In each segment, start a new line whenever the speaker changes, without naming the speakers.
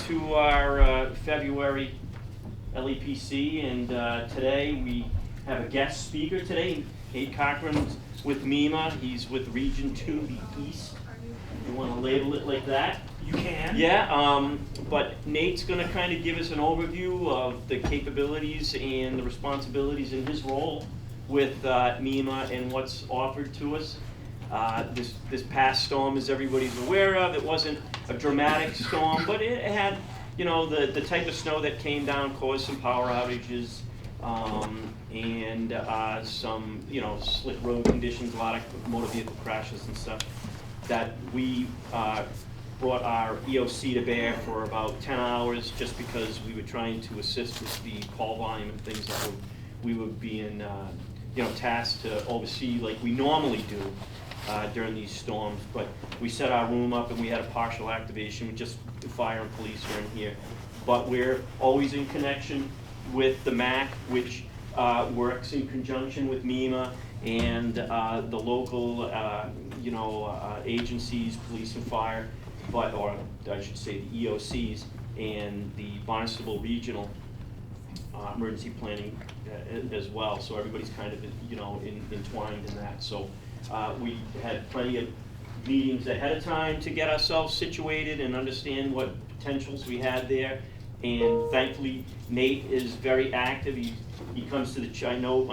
to our February LEPC, and today we have a guest speaker today. Nate Cochran's with MEMA. He's with Region 2, the East. You want to label it like that?
You can.
Yeah, but Nate's going to kind of give us an overview of the capabilities and the responsibilities in his role with MEMA and what's offered to us. This past storm, as everybody's aware of, it wasn't a dramatic storm, but it had, you know, the type of snow that came down caused some power outages and some, you know, slick road conditions, a lot of motor vehicle crashes and stuff, that we brought our EOC to bear for about 10 hours just because we were trying to assist with the call volume and things that we were being you know, tasked to oversee like we normally do during these storms. But we set our room up and we had a partial activation with just the fire and police are in here. But we're always in connection with the MAC, which works in conjunction with MEMA and the local you know, agencies, police and fire, or I should say the EOCs and the Barnstable Regional Emergency Planning as well. So everybody's kind of, you know, entwined in that. So we had plenty of meetings ahead of time to get ourselves situated and understand what potentials we had there. And thankfully, Nate is very active. He comes to the, I know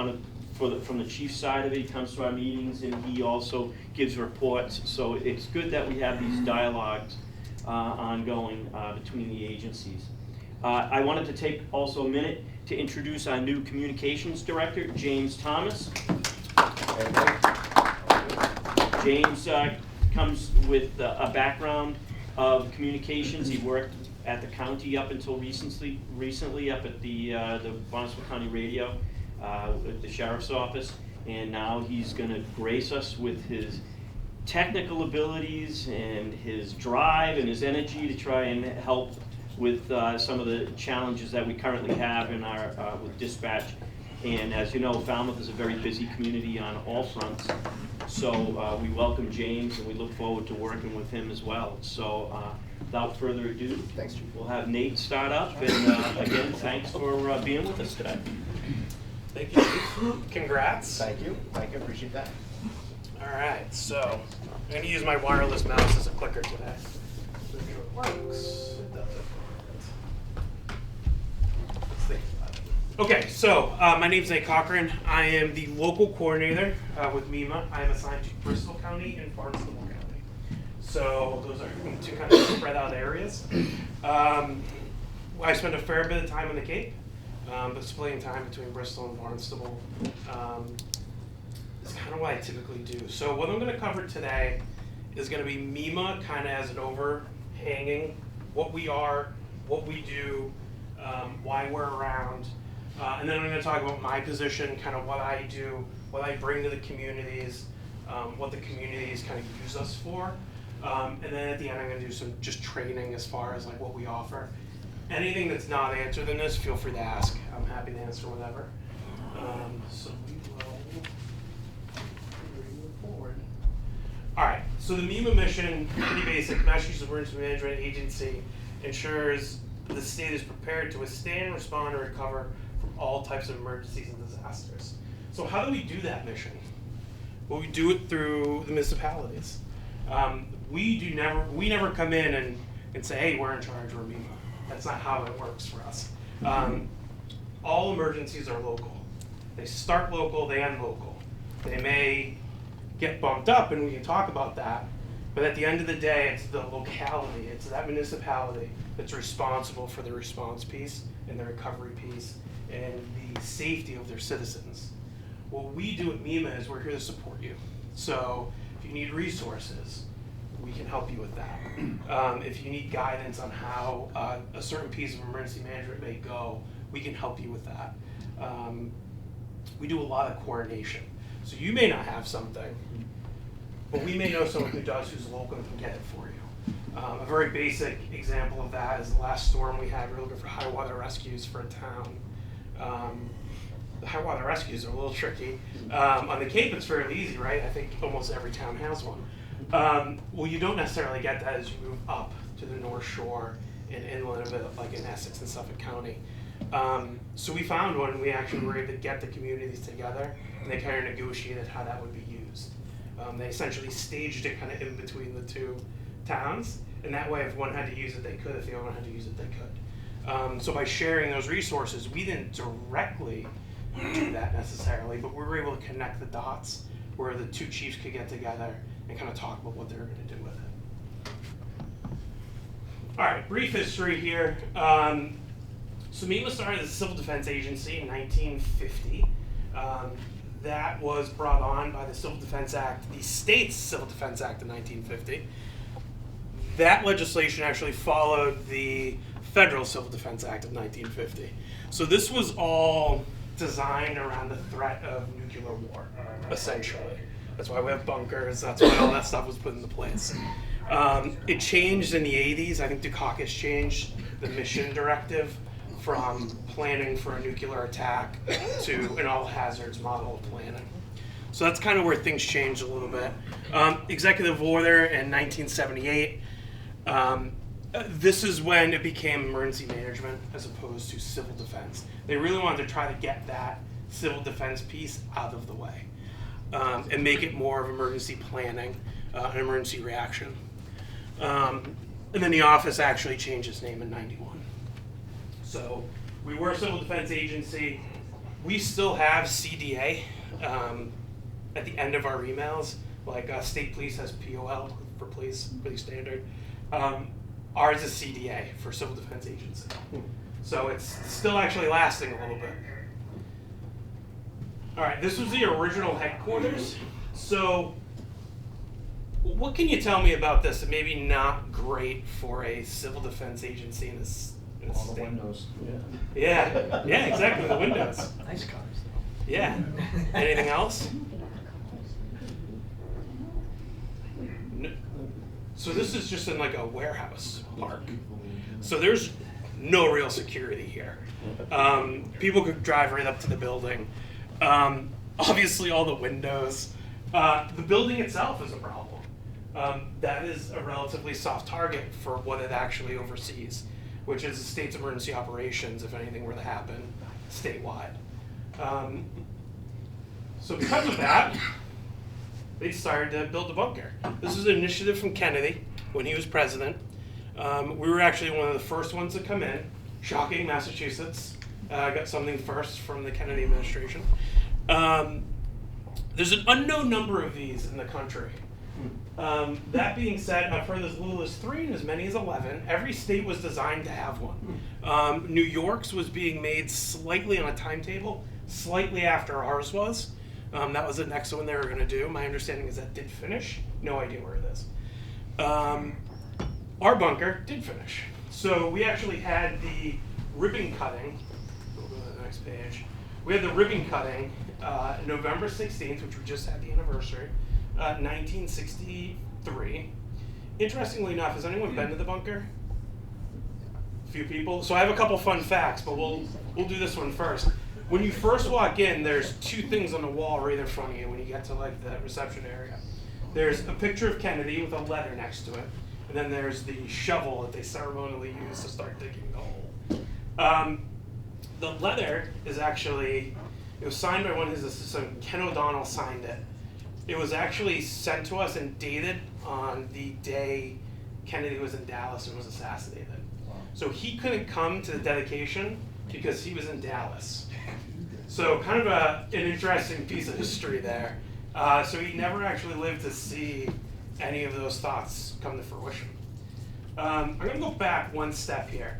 from the chief's side of it, he comes to our meetings and he also gives reports. So it's good that we have these dialogues ongoing between the agencies. I wanted to take also a minute to introduce our new communications director, James Thomas. James comes with a background of communications. He worked at the county up until recently up at the Barnstable County Radio, at the sheriff's office, and now he's going to grace us with his technical abilities and his drive and his energy to try and help with some of the challenges that we currently have in our with dispatch. And as you know, Falmouth is a very busy community on all fronts. So we welcome James and we look forward to working with him as well. So without further ado,
thanks,
we'll have Nate start up. And again, thanks for being with us today.
Thank you, Chief. Congrats.
Thank you, appreciate that.
All right, so I'm going to use my wireless mouse as a clicker today. Make sure it works. It does. Let's think about it. Okay, so my name's Nate Cochran. I am the local coordinator with MEMA. I am assigned to Bristol County and Barnstable County. So those are two kind of spread out areas. I spend a fair bit of time on the Cape, but splitting time between Bristol and Barnstable is kind of what I typically do. So what I'm going to cover today is going to be MEMA kind of as an overhanging, what we are, what we do, why we're around, and then I'm going to talk about my position, kind of what I do, what I bring to the communities, what the communities kind of use us for, and then at the end I'm going to do some just training as far as like what we offer. Anything that's not answered in this, feel free to ask. I'm happy to answer whatever. So we will move forward. All right, so the MEMA mission, pretty basic. Massachusetts Emergency Management Agency ensures the state is prepared to withstand, respond, and recover from all types of emergencies and disasters. So how do we do that mission? Well, we do it through the municipalities. We never come in and say, hey, we're in charge, we're MEMA. That's not how it works for us. All emergencies are local. They start local, they end local. They may get bumped up, and we can talk about that, but at the end of the day, it's the locality, it's that municipality that's responsible for the response piece and the recovery piece and the safety of their citizens. What we do at MEMA is we're here to support you. So if you need resources, we can help you with that. If you need guidance on how a certain piece of emergency management may go, we can help you with that. We do a lot of coordination. So you may not have something, but we may know someone who does, who's local and can get it for you. A very basic example of that is the last storm we had. We were looking for high water rescues for a town. The high water rescues are a little tricky. On the Cape, it's fairly easy, right? I think almost every town has one. Well, you don't necessarily get that as you move up to the North Shore and inland of it, like in Essex and Suffolk County. So we found one, and we actually were able to get the communities together, and they kind of negotiated how that would be used. They essentially staged it kind of in between the two towns, and that way if one had to use it, they could. If the other one had to use it, they could. So by sharing those resources, we didn't directly do that necessarily, but we were able to connect the dots where the two chiefs could get together and kind of talk about what they were going to do with it. All right, brief history here. So MEMA started as a civil defense agency in 1950. That was brought on by the Civil Defense Act, the state's Civil Defense Act of 1950. That legislation actually followed the Federal Civil Defense Act of 1950. So this was all designed around the threat of nuclear war, essentially. That's why we have bunkers, that's why all that stuff was put into place. It changed in the 80s. I think Dukakis changed the mission directive from planning for a nuclear attack to an all hazards model of planning. So that's kind of where things changed a little bit. Executive order in 1978. This is when it became emergency management as opposed to civil defense. They really wanted to try to get that civil defense piece out of the way and make it more of emergency planning and emergency reaction. And then the office actually changed its name in '91. So we were a civil defense agency. We still have CDA at the end of our emails. Like state police has POL for police, pretty standard. Ours is CDA for civil defense agency. So it's still actually lasting a little bit. All right, this was the original headquarters. So what can you tell me about this that maybe not great for a civil defense agency in this
All the
state?
windows.
Yeah, exactly, the windows.
Nice cars.
Yeah. Anything else? So this is just in like a warehouse park. So there's no real security here. People could drive right up to the building. Obviously all the windows. The building itself is a problem. That is a relatively soft target for what it actually oversees, which is the state's emergency operations if anything were to happen statewide. So because of that, they started to build a bunker. This is an initiative from Kennedy when he was president. We were actually one of the first ones to come in. Shocking, Massachusetts got something first from the Kennedy administration. There's an unknown number of these in the country. That being said, I've heard as little as 3 and as many as 11. Every state was designed to have one. New York's was being made slightly on a timetable, slightly after ours was. That was the next one they were going to do. My understanding is that did finish. No idea where it is. Our bunker did finish. So we actually had the ribbon cutting. We'll go to the next page. We had the ribbon cutting November 16th, which we just had the anniversary, 1963. Interestingly enough, has anyone been to the bunker? A few people. So I have a couple fun facts, but we'll do this one first. When you first walk in, there's 2 things on the wall right in front of you when you get to like the reception area. There's a picture of Kennedy with a letter next to it, and then there's the shovel that they ceremonially use to start digging the hole. The letter is actually, it was signed by one of his assistants, Ken O'Donnell signed it. It was actually sent to us and dated on the day Kennedy was in Dallas and was assassinated. So he couldn't come to the dedication because he was in Dallas. So kind of an interesting piece of history there. So he never actually lived to see any of those thoughts come to fruition. I'm going to go back one step here.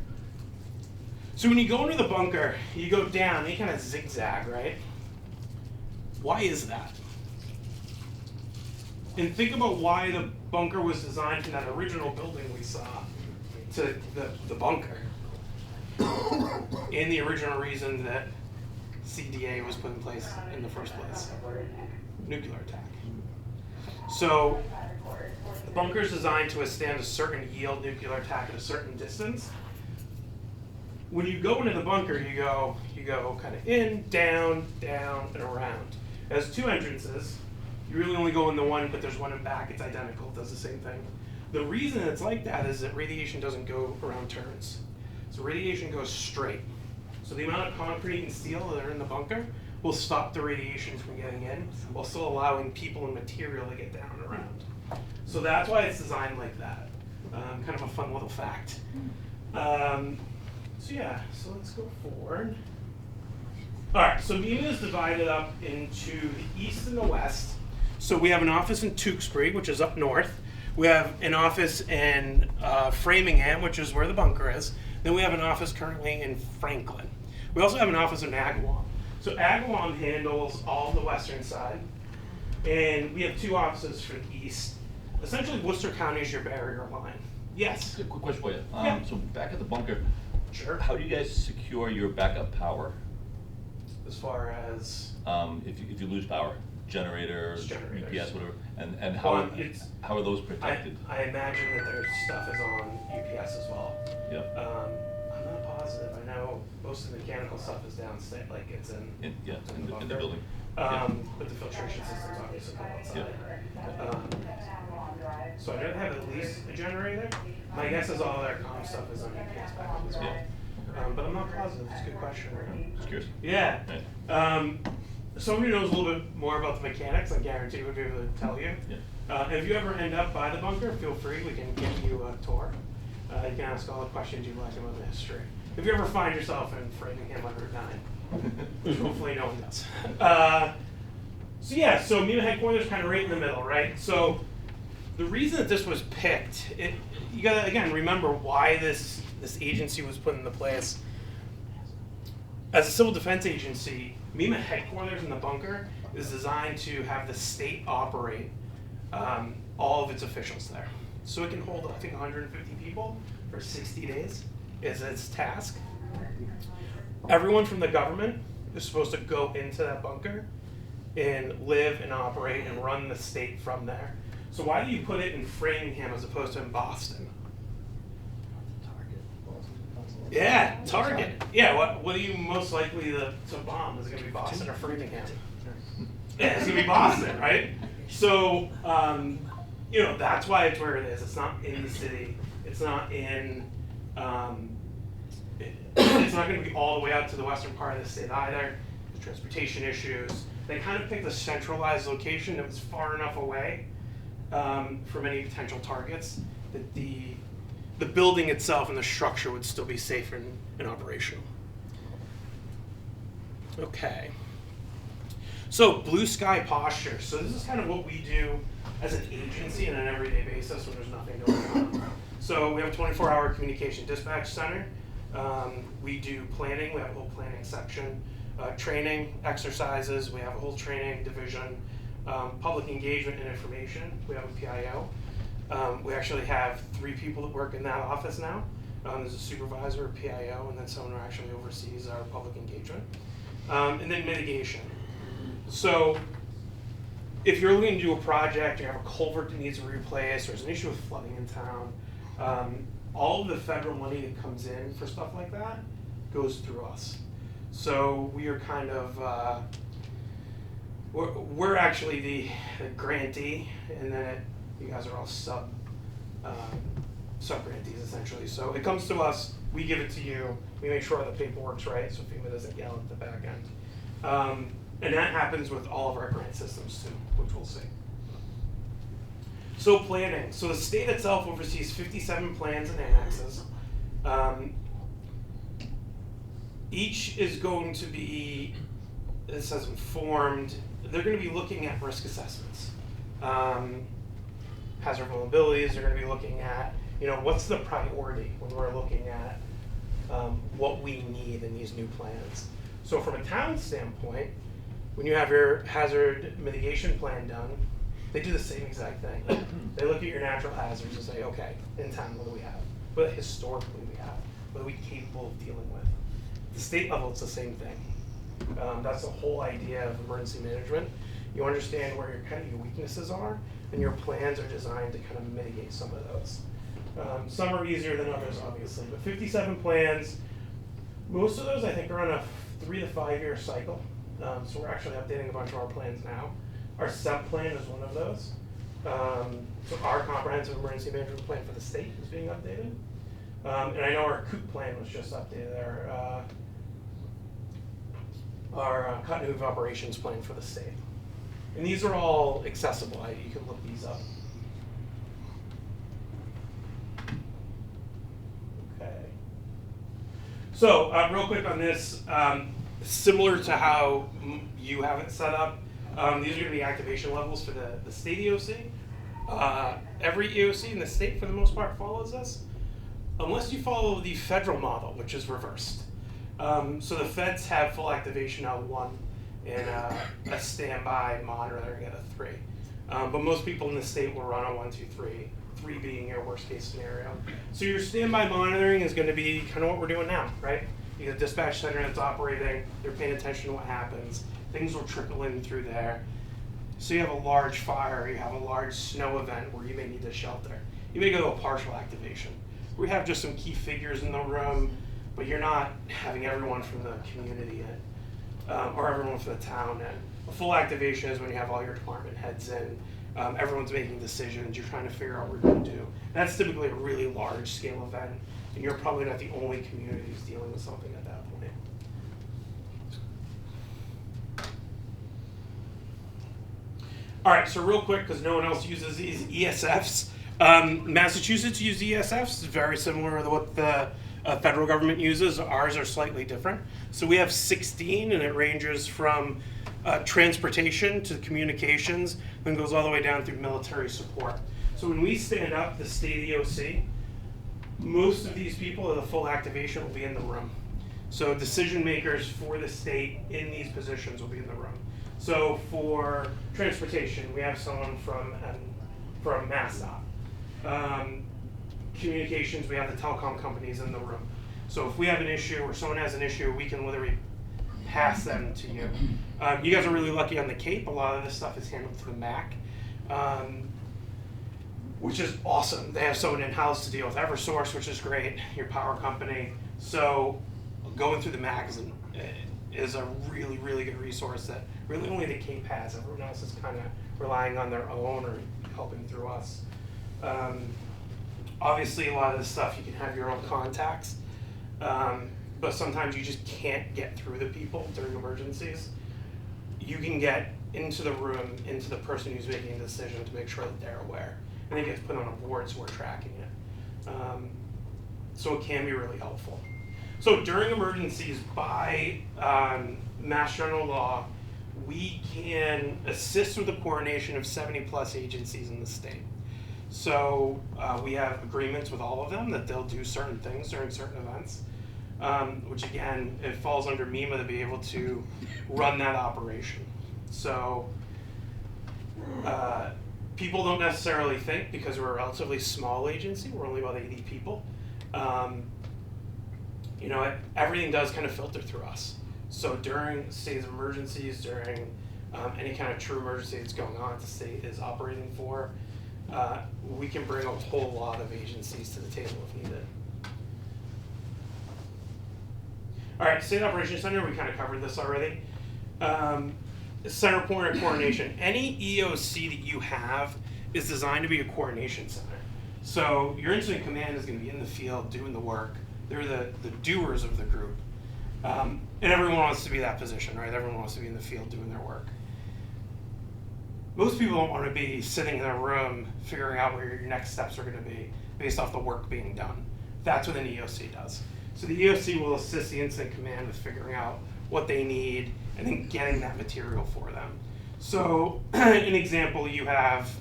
So when you go into the bunker, you go down and you kind of zigzag, right? Why is that? And think about why the bunker was designed from that original building we saw to the bunker. And the original reason that CDA was put in place in the first place. Nuclear attack. So the bunker is designed to withstand a certain yield nuclear attack at a certain distance. When you go into the bunker, you go kind of in, down, and around. It has 2 entrances. You really only go in the one, but there's one in back. It's identical. It does the same thing. The reason it's like that is that radiation doesn't go around turns. So radiation goes straight. So the amount of concrete and steel that are in the bunker will stop the radiation from getting in, while still allowing people and material to get down and around. So that's why it's designed like that. Kind of a fun little fact. So yeah, so let's go forward. All right, so MEMA is divided up into the east and the west. So we have an office in Tewksbury, which is up north. We have an office in Framingham, which is where the bunker is. Then we have an office currently in Franklin. We also have an office in Agawam. So Agawam handles all the western side. And we have 2 offices for the east. Essentially, Worcester County is your barrier line. Yes?
A quick question for you.
Yeah.
So back at the bunker,
Sure.
how do you guys secure your backup power?
As far as...
If you lose power, generators,
Generators.
UPS, whatever, and
Well,
how are those protected?
I imagine that their stuff is on UPS as well.
Yep.
I'm not positive. I know most of the mechanical stuff is downstairs, like it's in
In the
bunker.
building. Yeah.
But the filtration system's obviously go outside. So I know they have at least a generator. My guess is all their comm stuff is on UPS backup as well.
Yeah.
But I'm not positive. It's a good question.
Just curious.
Yeah.
Right.
Somebody who knows a little bit more about the mechanics, I guarantee would be able to tell you.
Yeah.
If you ever end up by the bunker, feel free. We can give you a tour. You can ask all the questions you'd like about the history. If you ever find yourself in Framingham on Route 9, which hopefully no one does. So MEMA headquarters kind of right in the middle, right? So the reason that this was picked, you gotta again remember why this agency was put into place. As a civil defense agency, MEMA headquarters in the bunker is designed to have the state operate all of its officials there. So it can hold, I think, 150 people for 60 days is its task. Everyone from the government is supposed to go into that bunker and live and operate and run the state from there. So why do you put it in Framingham as opposed to in Boston? Yeah, Target. Yeah, what are you most likely to bomb? Is it going to be Boston or Framingham? Yeah, it's going to be Boston, right? So, that's why it's where it is. It's not in the city. It's not in, it's not going to be all the way out to the western part of the state either. The transportation issues. They kind of picked a centralized location that was far enough away from any potential targets that the building itself and the structure would still be safe and operational. Okay. So blue sky posture. So this is kind of what we do as an agency on an everyday basis when there's nothing going on. So we have a 24-hour communication dispatch center. We do planning. We have a whole planning section. Training, exercises. We have a whole training division. Public engagement and information. We have a PIO. We actually have 3 people that work in that office now. There's a supervisor, a PIO, and then someone who actually oversees our public engagement. And then mitigation. So if you're looking to do a project, you have a culvert that needs to be replaced, there's an issue with flooding in town, all of the federal money that comes in for stuff like that goes through us. So we are kind of, we're actually the grantee, and then you guys are all sub-grantees essentially. So it comes to us, we give it to you, we make sure the paperwork's right so FEMA doesn't yell at the back end. And that happens with all of our grant systems too, which we'll see. So planning. So the state itself oversees 57 plans and annexes. Each is going to be, it says informed, they're going to be looking at risk assessments. Hazard vulnerabilities, they're going to be looking at, what's the priority when we're looking at what we need in these new plans. So from a town standpoint, when you have your hazard mitigation plan done, they do the same exact thing. They look at your natural hazards and say, okay, in town, what do we have? What historically we have? What are we capable of dealing with? At the state level, it's the same thing. That's the whole idea of emergency management. You understand where your weaknesses are, and your plans are designed to kind of mitigate some of those. Some are easier than others, obviously, but 57 plans. Most of those, I think, are on a 3 to 5 year cycle. So we're actually updating a bunch of our plans now. Our SEP plan is one of those. So our comprehensive emergency management plan for the state is being updated. And I know our COOP plan was just updated, our continuity of operations plan for the state. And these are all accessible. You can look these up. Okay. So real quick on this, similar to how you have it set up, these are going to be activation levels for the state EOC. Every EOC in the state, for the most part, follows this, unless you follow the federal model, which is reversed. So the feds have full activation at 1 and a standby monitoring at a 3. But most people in the state will run on 1, 2, 3, 3 being your worst case scenario. So your standby monitoring is going to be kind of what we're doing now, right? You have a dispatch center that's operating, they're paying attention to what happens, things will trickle in through there. So you have a large fire, you have a large snow event where you may need to shelter. You may go to a partial activation. We have just some key figures in the room, but you're not having everyone from the community in, or everyone from the town in. A full activation is when you have all your department heads in, everyone's making decisions, you're trying to figure out what you're going to do. That's typically a really large scale event, and you're probably not the only community who's dealing with something at that point. All right, so real quick, because no one else uses these ESFs. Massachusetts uses ESFs. It's very similar to what the federal government uses. Ours are slightly different. So we have 16, and it ranges from transportation to communications, then goes all the way down through military support. So when we stand up the state EOC, most of these people at the full activation will be in the room. So decision makers for the state in these positions will be in the room. So for transportation, we have someone from MassDOT. Communications, we have the telecom companies in the room. So if we have an issue or someone has an issue, we can literally pass them to you. You guys are really lucky on the Cape. A lot of this stuff is handled through the MAC, which is awesome. They have someone in-house to deal with Eversource, which is great, your power company. So going through the MAC is a really, really good resource that really only the Cape has. Everyone else is kind of relying on their own or helping through us. Obviously, a lot of this stuff you can have your own contacts, but sometimes you just can't get through the people during emergencies. You can get into the room, into the person who's making a decision to make sure that they're aware. And it gets put on a board so we're tracking it. So it can be really helpful. So during emergencies, by Mass General Law, we can assist with the coordination of 70 plus agencies in the state. So we have agreements with all of them that they'll do certain things during certain events, which again, it falls under MEMA to be able to run that operation. So people don't necessarily think, because we're a relatively small agency, we're only about 80 people, you know, everything does kind of filter through us. So during states of emergencies, during any kind of true emergency that's going on that the state is operating for, we can bring a whole lot of agencies to the table if needed. All right, State Operations Center, we kind of covered this already. Center point of coordination. Any EOC that you have is designed to be a coordination center. So your incident command is going to be in the field doing the work. They're the doers of the group. And everyone wants to be that position, right? Everyone wants to be in the field doing their work. Most people don't want to be sitting in a room figuring out where your next steps are going to be based off the work being done. That's what an EOC does. So the EOC will assist the incident command with figuring out what they need and then getting that material for them. So an example, you have,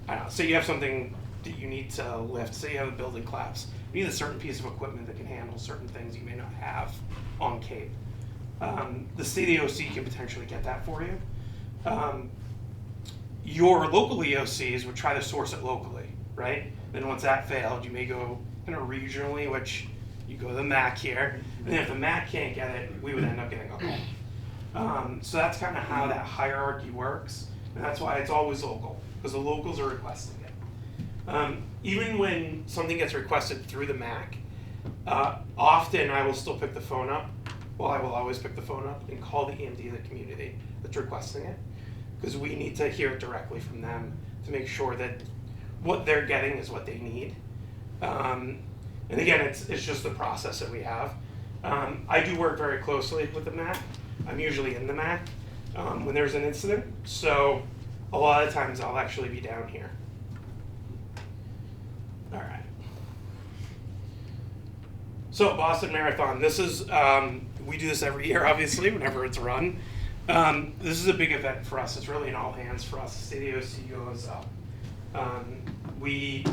I don't know, say you have something that you need to lift. Say you have a building collapse. You need a certain piece of equipment that can handle certain things you may not have on Cape. The state EOC can potentially get that for you. Your local EOCs would try to source it locally, right? Then once that failed, you may go kind of regionally, which you go to the MAC here, and then if the MAC can't get it, we would end up getting a call. So that's kind of how that hierarchy works, and that's why it's always local, because the locals are requesting it. Even when something gets requested through the MAC, often I will still pick the phone up, well, I will always pick the phone up and call the EMD of the community that's requesting it, because we need to hear it directly from them to make sure that what they're getting is what they need. And again, it's just the process that we have. I do work very closely with the MAC. I'm usually in the MAC when there's an incident, so a lot of times I'll actually be down here. All right. So Boston Marathon, this is, we do this every year, obviously, whenever it's run. This is a big event for us. It's really an all hands for us. The City OC goes up. We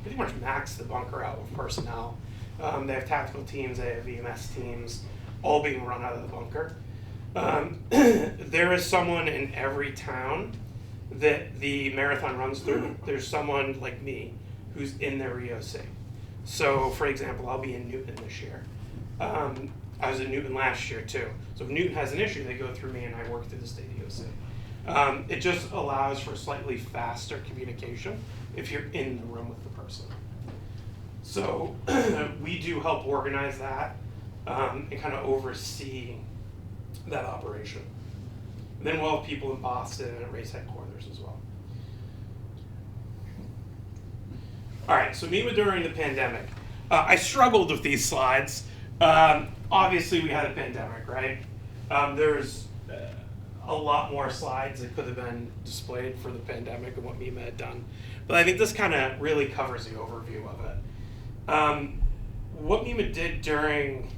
pretty much max the bunker out with personnel. They have tactical teams, they have EMS teams, all being run out of the bunker. There is someone in every town that the marathon runs through. There's someone like me who's in their EOC. So, for example, I'll be in Newton this year. I was in Newton last year too. So if Newton has an issue, they go through me and I work through the state EOC. It just allows for slightly faster communication if you're in the room with the person. So we do help organize that and kind of oversee that operation. And then we'll have people in Boston and at race headquarters as well. All right, so MEMA during the pandemic. I struggled with these slides. Obviously, we had a pandemic, right? There's a lot more slides that could have been displayed for the pandemic and what MEMA had done. But I think this kind of really covers the overview of it. What MEMA did during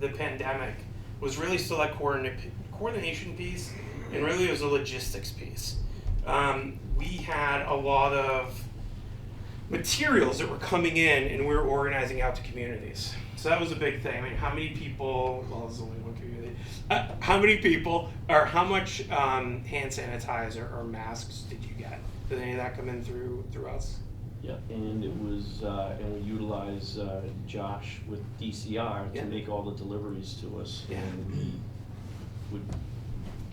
the pandemic was really still that coordination piece, and really it was a logistics piece. We had a lot of materials that were coming in and we were organizing out to communities. So that was a big thing. I mean, how many people, well, there's only one community, how many people, or how much hand sanitizer or masks did you get? Did any of that come in through us?
Yeah, and it was, and we utilize Josh with DCR to make all the deliveries to us.
Yeah.
And we would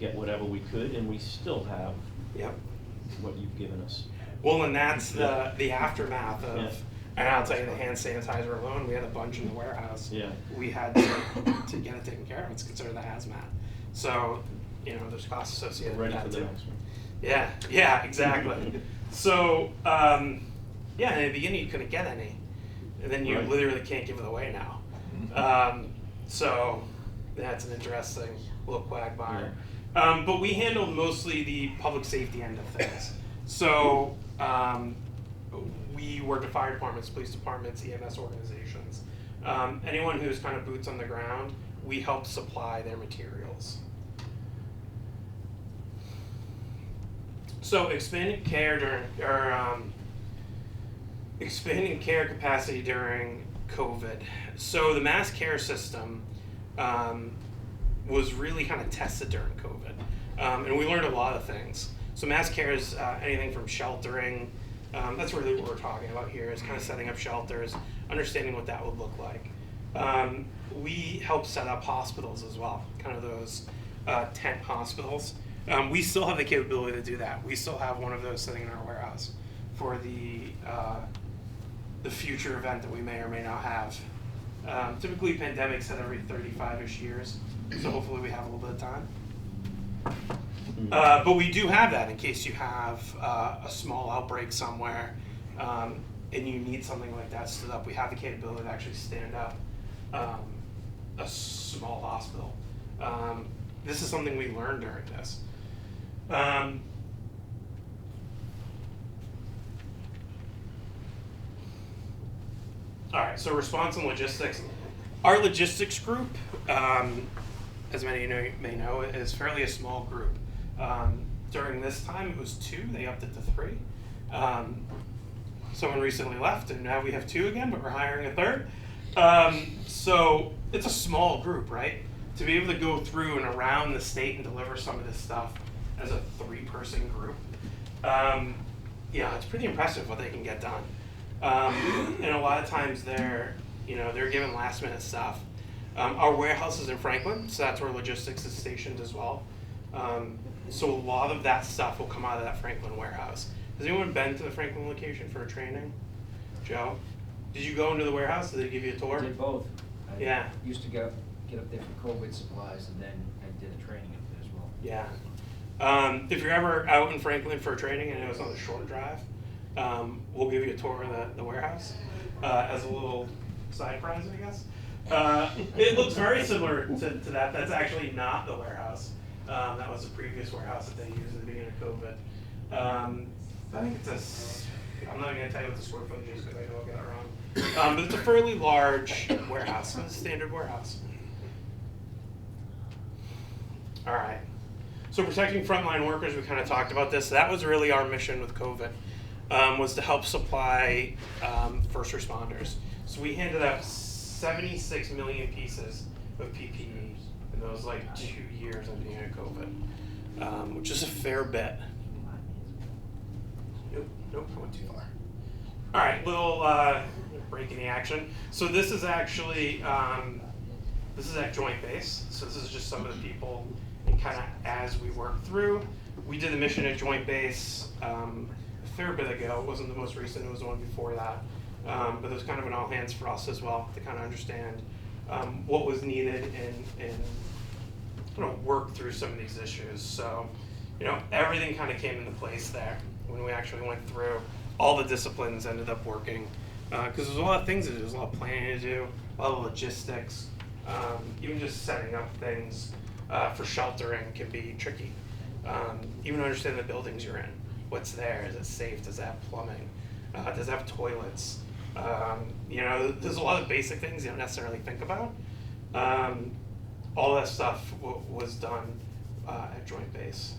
get whatever we could, and we still have what you've given us.
Well, and that's the aftermath of,
Yeah.
and I'll tell you, the hand sanitizer alone, we had a bunch in the warehouse.
Yeah.
We had to get it taken care of. It's considered a hazmat. So, there's costs associated with
Ready
that
for the
too.
next one.
Yeah, exactly. So, in the beginning you couldn't get any, and then you
Right.
literally can't give it away now. So that's an interesting little quagmire. But we handled mostly the public safety end of things. So we worked with fire departments, police departments, EMS organizations. Anyone who's kind of boots on the ground, we help supply their materials. So expanding care expanding care capacity during COVID. So the mass care system was really kind of tested during COVID, and we learned a lot of things. So mass care is anything from sheltering. That's really what we're talking about here, is kind of setting up shelters, understanding what that would look like. We help set up hospitals as well, kind of those tent hospitals. We still have the capability to do that. We still have one of those sitting in our warehouse for the future event that we may or may not have. Typically pandemics set every 35-ish years, so hopefully we have a little bit of time. But we do have that in case you have a small outbreak somewhere and you need something like that stood up. We have the capability to actually stand up a small hospital. This is something we learned during this. All right, so response and logistics. Our logistics group, as many of you may know, is fairly a small group. During this time, it was 2. They upped it to 3. Someone recently left, and now we have 2 again, but we're hiring a 3rd. So it's a small group, right? To be able to go through and around the state and deliver some of this stuff as a 3-person group, it's pretty impressive what they can get done. And a lot of times they're given last minute stuff. Our warehouse is in Franklin, so that's where logistics is stationed as well. So a lot of that stuff will come out of that Franklin warehouse. Has anyone been to the Franklin location for a training? Joe, did you go into the warehouse? Did they give you a tour?
I did both.
Yeah.
Used to get up there for COVID supplies, and then I did a training up there as well.
Yeah. If you're ever out in Franklin for training and it was on the short drive, we'll give you a tour of the warehouse as a little side prize, I guess. It looks very similar to that. That's actually not the warehouse. That was the previous warehouse that they used at the beginning of COVID. I think I'm not going to tell you what the square footage is because I know I'll get it wrong. But it's a fairly large warehouse. It's a standard warehouse. All right. So protecting frontline workers, we kind of talked about this. That was really our mission with COVID, was to help supply first responders. So we handed out 76 million pieces of PPE in those like 2 years of being of COVID, which is a fair bit. Nope, I went too far. All right, little break in the action. So this is actually, this is at Joint Base. So this is just some of the people, and kind of as we work through. We did the mission at Joint Base a fair bit ago. It wasn't the most recent, it was the one before that. But it was kind of an all hands for us as well to kind of understand what was needed and kind of work through some of these issues. So, everything kind of came into place there when we actually went through. All the disciplines ended up working because there's a lot of things to do. There's a lot of planning to do, a lot of logistics. Even just setting up things for sheltering can be tricky. Even understanding the buildings you're in. What's there? Is it safe? Does it have plumbing? Does it have toilets? There's a lot of basic things you don't necessarily think about. All that stuff was done at Joint Base.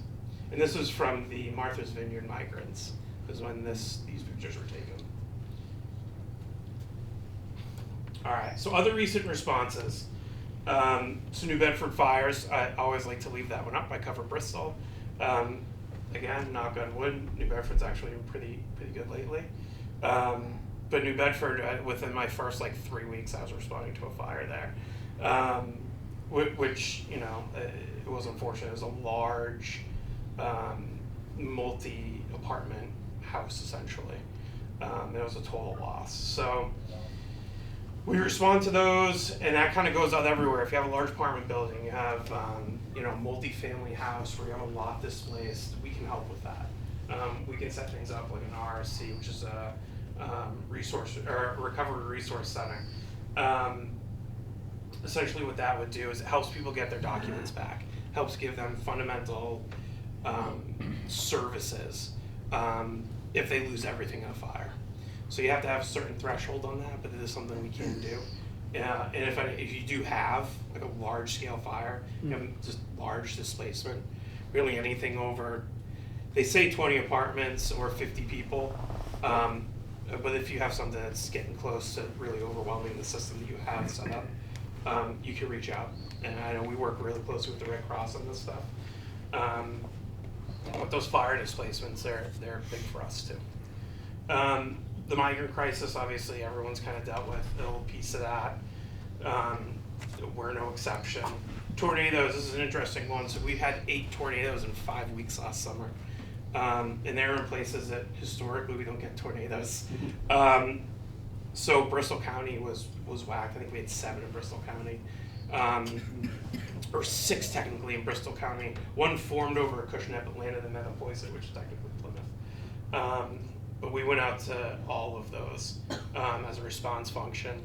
And this was from the Martha's Vineyard migrants, is when these pictures were taken. All right, so other recent responses. So New Bedford fires, I always like to leave that one up. I cover Bristol. Again, knock on wood, New Bedford's actually been pretty good lately. But New Bedford, within my first 3 weeks, I was responding to a fire there, which it was unfortunate. It was a large, multi-apartment house essentially. It was a total loss. So we respond to those, and that kind of goes out everywhere. If you have a large apartment building, you have multi-family house where you have a lot displaced, we can help with that. We can set things up like an RSC, which is a resource or recovery resource center. Essentially what that would do is it helps people get their documents back, helps give them fundamental services if they lose everything in a fire. So you have to have a certain threshold on that, but it is something we can do. And if you do have a large scale fire, just large displacement, really anything over, they say 20 apartments or 50 people, but if you have something that's getting close to really overwhelming the system that you have set up, you can reach out. And I know we work really closely with the Red Cross on this stuff. With those fire displacements, they're big for us too. The migrant crisis, obviously, everyone's kind of dealt with a little piece of that. We're no exception. Tornadoes, this is an interesting one. So we've had 8 tornadoes in 5 weeks last summer. And they're in places that historically we don't get tornadoes. So Bristol County was whacked. I think we had 7 in Bristol County. Or 6 technically in Bristol County. One formed over Acushnet, but landed in Metapoiset, which is technically Plymouth. But we went out to all of those as a response function.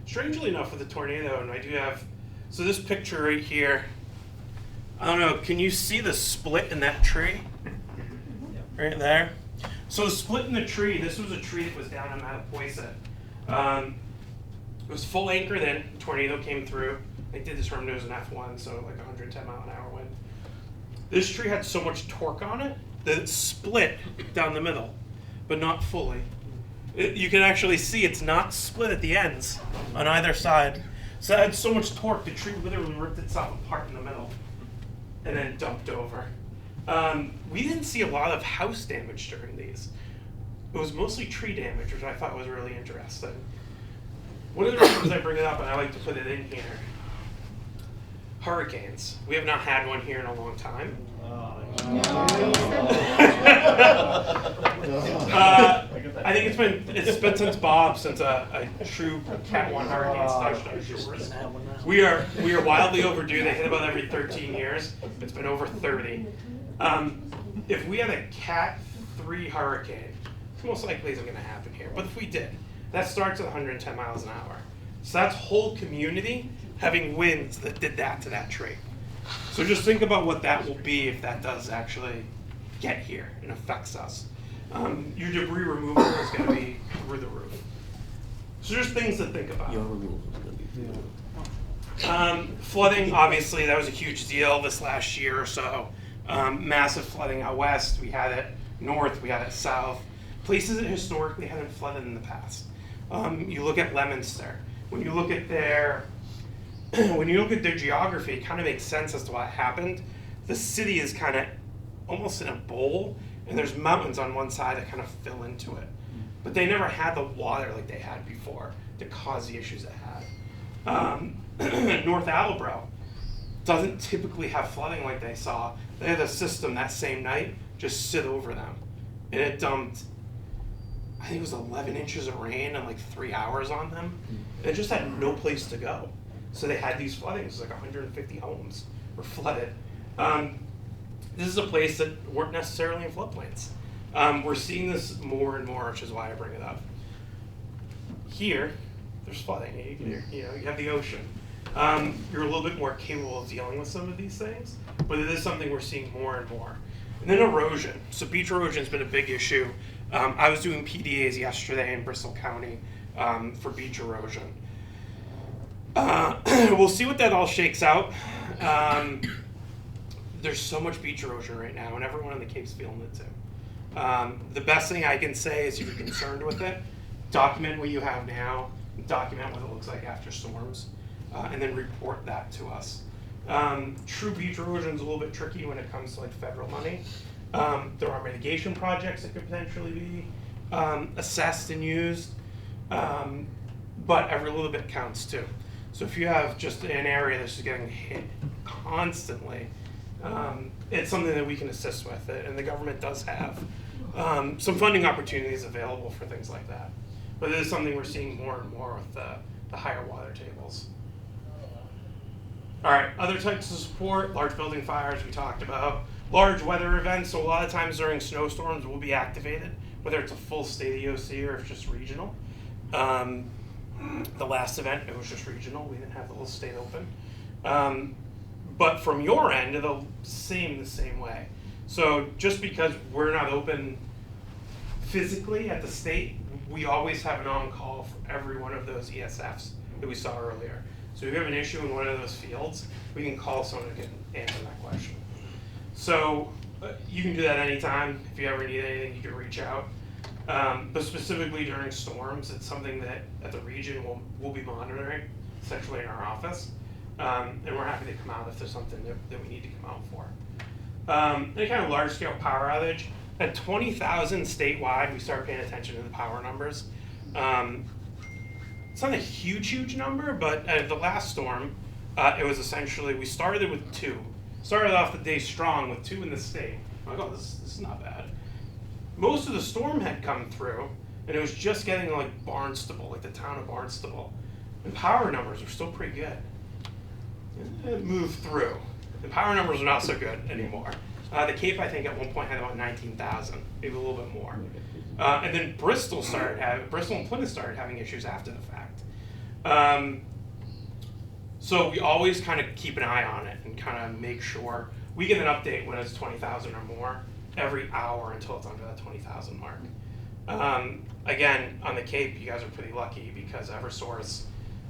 Strangely enough, with the tornado, and I do have, so this picture right here, I don't know, can you see the split in that tree? Right there? So the split in the tree, this was a tree that was down in Metapoiset. It was full anchor then, tornado came through. They did this from, it was an F1, so like 110 mile an hour wind. This tree had so much torque on it that it split down the middle, but not fully. You can actually see it's not split at the ends on either side. So it had so much torque, the tree literally ripped itself apart in the middle and then dumped over. We didn't see a lot of house damage during these. It was mostly tree damage, which I thought was really interesting. One of the reasons I bring it up, and I like to put it in here, hurricanes. We have not had one here in a long time. I think it's been since Bob, since a true Cat 1 hurricane's touched our shores. We are wildly overdue. They hit about every 13 years. It's been over 30. If we had a Cat 3 hurricane, it's most likely isn't going to happen here. But if we did, that starts at 110 miles an hour. So that's whole community having winds that did that to that tree. So just think about what that will be if that does actually get here and affects us. Your debris removal is going to be through the roof. So just things to think about.
Your removal is going to be through the roof.
Flooding, obviously, that was a huge deal this last year or so. Massive flooding out west. We had it north. We had it south. Places that historically hadn't flooded in the past. You look at Leominster. When you look at their geography, it kind of makes sense as to what happened. The city is kind of almost in a bowl, and there's mountains on one side that kind of fill into it. But they never had the water like they had before to cause the issues it had. North Attleboro doesn't typically have flooding like they saw. They had a system that same night just sit over them, and it dumped, I think it was 11 inches of rain in like 3 hours on them. And it just had no place to go. So they had these floodings, like 150 homes were flooded. This is a place that weren't necessarily in floodplains. We're seeing this more and more, which is why I bring it up. Here, there's flooding. You have the ocean. You're a little bit more capable of dealing with some of these things, but it is something we're seeing more and more. And then erosion. So beach erosion has been a big issue. I was doing PDAs yesterday in Bristol County for beach erosion. We'll see what that all shakes out. There's so much beach erosion right now, and everyone in the Cape's feeling it too. The best thing I can say is if you're concerned with it, document what you have now, document what it looks like after storms, and then report that to us. True beach erosion is a little bit tricky when it comes to like federal money. There are mitigation projects that could potentially be assessed and used, but every little bit counts too. So if you have just an area that's just getting hit constantly, it's something that we can assist with, and the government does have some funding opportunities available for things like that. But it is something we're seeing more and more with the higher water tables. All right, other types of support, large building fires we talked about. Large weather events, so a lot of times during snowstorms we'll be activated, whether it's a full state EOC or if it's just regional. The last event, it was just regional. We didn't have the whole state open. But from your end, it'll seem the same way. So just because we're not open physically at the state, we always have an on-call for every one of those ESFs that we saw earlier. So if you have an issue in one of those fields, we can call someone who can answer that question. So you can do that anytime. If you ever need anything, you can reach out. But specifically during storms, it's something that at the region we'll be monitoring, essentially in our office. And we're happy to come out if there's something that we need to come out for. Any kind of large scale power outage. At 20,000 statewide, we start paying attention to the power numbers. It's not a huge number, but at the last storm, it was essentially, we started with 2. Started off the day strong with 2 in the state. I'm like, oh, this is not bad. Most of the storm had come through, and it was just getting to like Barnstable, like the town of Barnstable. And power numbers were still pretty good. It moved through. The power numbers are not so good anymore. The Cape, I think, at one point had about 19,000, maybe a little bit more. And then Bristol and Plymouth started having issues after the fact. So we always kind of keep an eye on it and kind of make sure we get an update when it's 20,000 or more every hour until it's under that 20,000 mark. Again, on the Cape, you guys are pretty lucky because Eversource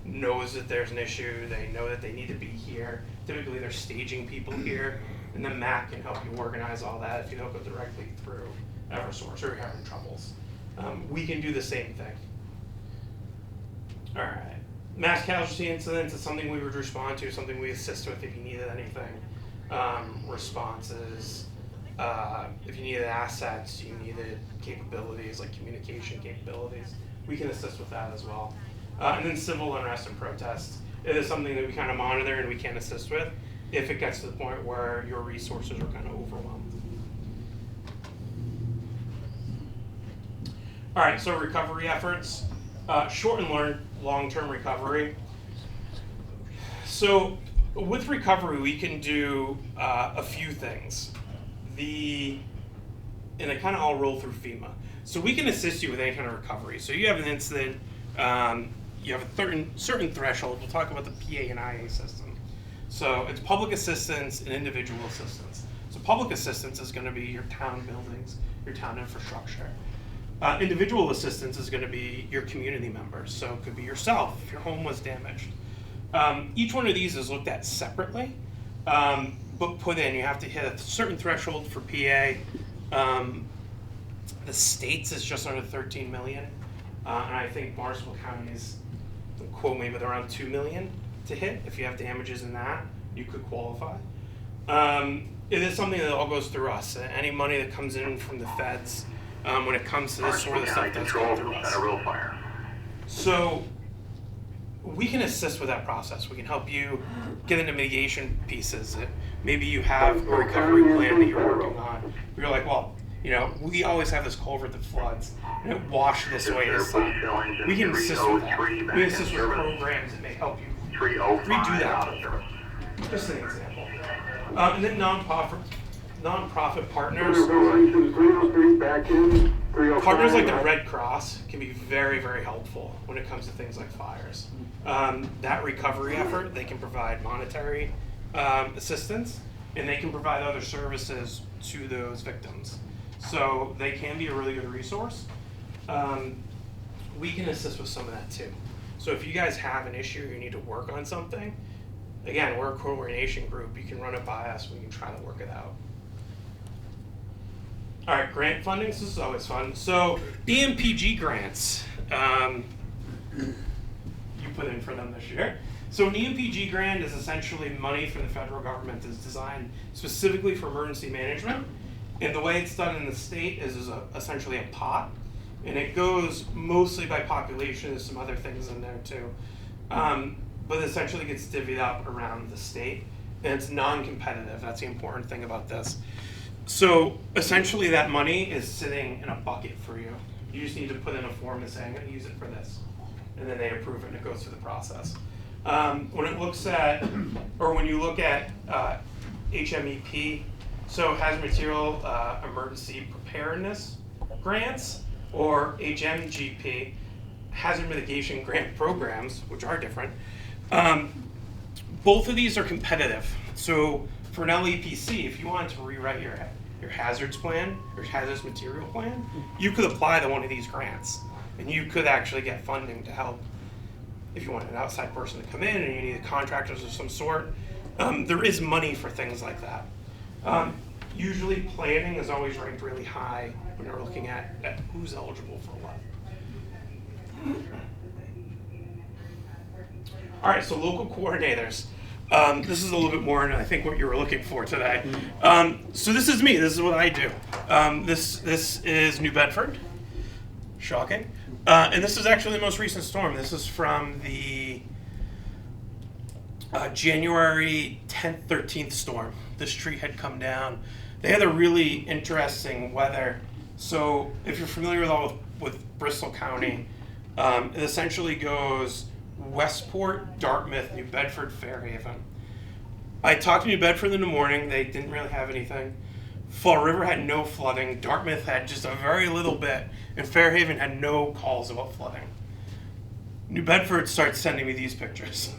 knows that there's an issue. They know that they need to be here. Typically, they're staging people here, and then Matt can help you organize all that if you don't go directly through Eversource or you're having troubles. We can do the same thing. All right. Mass casualty incidents is something we would respond to, something we assist with if you needed anything. Responses, if you needed assets, you needed capabilities like communication capabilities, we can assist with that as well. And then civil unrest and protests. It is something that we kind of monitor and we can assist with if it gets to the point where your resources are kind of overwhelmed. All right, so recovery efforts, short and long-term recovery. So with recovery, we can do a few things. And I kind of all roll through FEMA. So we can assist you with any kind of recovery. So you have an incident, you have a certain threshold. We'll talk about the PA and IA system. So it's public assistance and individual assistance. So public assistance is going to be your town buildings, your town infrastructure. Individual assistance is going to be your community members. So it could be yourself if your home was damaged. Each one of these is looked at separately, but put in. You have to hit a certain threshold for PA. The states is just under 13 million, and I think Barnstable County is, quote me, but around 2 million to hit. If you have damages in that, you could qualify. It is something that all goes through us. Any money that comes in from the feds, when it comes to this sort of stuff, that's going through us. So we can assist with that process. We can help you get into mitigation pieces. Maybe you have a recovery plan that you're working on. You're like, well, you know, we always have this culvert that floods, and it washed this way this time. We can assist with that. We can assist with programs that may help you redo that. Just an example. And then nonprofit partners. Partners like the Red Cross can be very, very helpful when it comes to things like fires. That recovery effort, they can provide monetary assistance, and they can provide other services to those victims. So they can be a really good resource. We can assist with some of that too. So if you guys have an issue, you need to work on something, again, we're a coordination group. You can run it by us. We can try to work it out. All right, grant funding. This is always fun. So EMPG grants, you put in for them this year. So an EMPG grant is essentially money from the federal government that's designed specifically for emergency management. And the way it's done in the state is essentially a pot. And it goes mostly by population. There's some other things in there too. But essentially gets divvied up around the state. And it's non-competitive. That's the important thing about this. So essentially that money is sitting in a bucket for you. You just need to put in a form and say, I'm going to use it for this. And then they approve it and it goes through the process. When it looks at, or when you look at HMEP, so hazard material emergency preparedness grants, or HMGP, hazard mitigation grant programs, which are different, both of these are competitive. So for an LEPC, if you wanted to rewrite your hazards plan, or hazardous material plan, you could apply to one of these grants. And you could actually get funding to help if you want an outside person to come in and you need contractors of some sort. There is money for things like that. Usually planning is always ranked really high when you're looking at who's eligible for what. All right, so local coordinators. This is a little bit more than I think what you were looking for today. So this is me, this is what I do. This is New Bedford, shocking. And this is actually the most recent storm. This is from the January 10th, 13th storm. This tree had come down. They had a really interesting weather. So if you're familiar at all with Bristol County, it essentially goes Westport, Dartmouth, New Bedford, Fairhaven. I talked to New Bedford in the morning. They didn't really have anything. Fall River had no flooding. Dartmouth had just a very little bit. And Fairhaven had no calls about flooding. New Bedford starts sending me these pictures.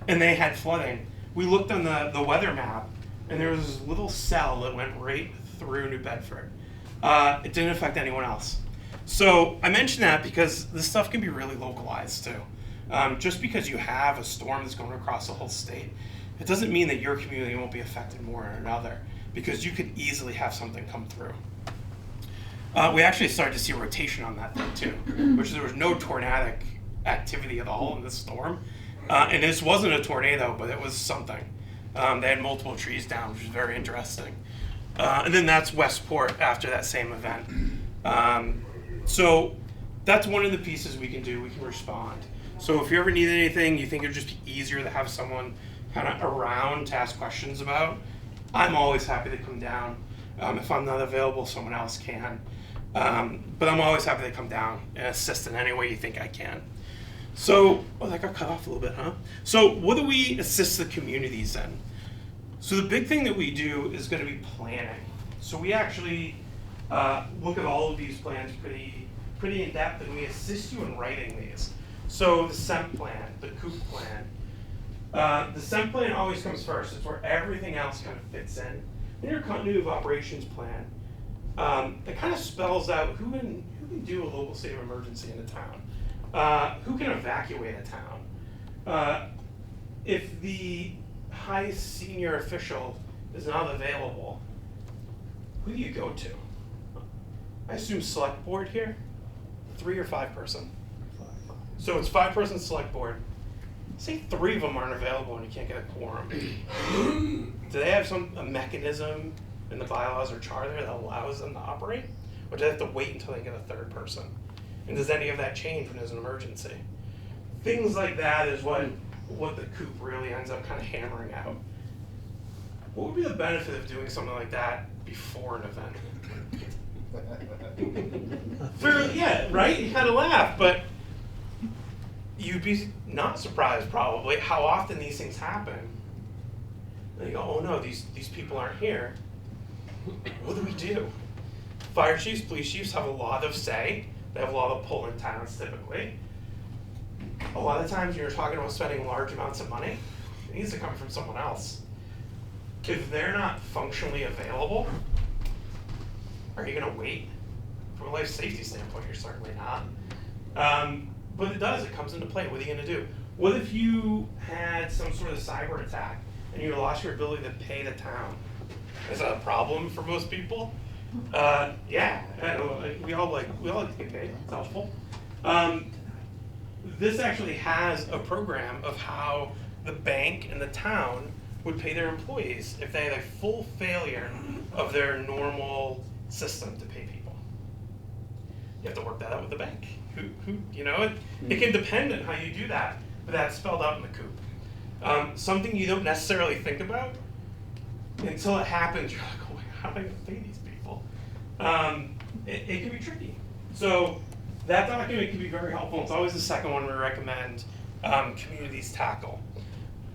And they had flooding. We looked on the weather map, and there was this little cell that went right through New Bedford. It didn't affect anyone else. So I mention that because this stuff can be really localized too. Just because you have a storm that's going across the whole state, it doesn't mean that your community won't be affected more than another, because you could easily have something come through. We actually started to see rotation on that thing too, which there was no tornadic activity at all in this storm. And this wasn't a tornado, but it was something. They had multiple trees down, which was very interesting. And then that's Westport after that same event. So that's one of the pieces we can do. We can respond. So if you ever need anything, you think it would just be easier to have someone kind of around to ask questions about, I'm always happy to come down. If I'm not available, someone else can. But I'm always happy to come down and assist in any way you think I can. So, that got cut off a little bit, huh? So what do we assist the communities in? So the big thing that we do is going to be planning. So we actually look at all of these plans pretty in depth, and we assist you in writing these. So the SEMP plan, the COOP plan. The SEMP plan always comes first. It's where everything else kind of fits in. And your continuity of operations plan, it kind of spells out who can do a local state of emergency in a town, who can evacuate a town. If the highest senior official is not available, who do you go to? I assume select board here, 3 or 5 person. So it's 5-person select board. Say 3 of them aren't available and you can't get a quorum. Do they have a mechanism in the bylaws or charter that allows them to operate? Or do they have to wait until they get a 3rd person? And does any of that change when there's an emergency? Things like that is what the COOP really ends up kind of hammering out. What would be the benefit of doing something like that before an event? Yeah, right? You kind of laugh, but you'd be not surprised probably how often these things happen. And you go, oh no, these people aren't here. What do we do? Fire chiefs, police chiefs have a lot of say. They have a lot of pull in towns typically. A lot of times you're talking about spending large amounts of money, it needs to come from someone else. If they're not functionally available, are you gonna wait? From a life safety standpoint, you're certainly not. But it comes into play. What are you gonna do? What if you had some sort of cyber attack and you lost your ability to pay the town? Is that a problem for most people? Yeah, we all like to get paid, it's helpful. This actually has a program of how the bank and the town would pay their employees if they had a full failure of their normal system to pay people. You have to work that out with the bank. It can depend on how you do that, but that's spelled out in the COOP. Something you don't necessarily think about until it happens. You're like, oh my God, how am I going to pay these people? It can be tricky. So that document can be very helpful. It's always the second one we recommend communities tackle.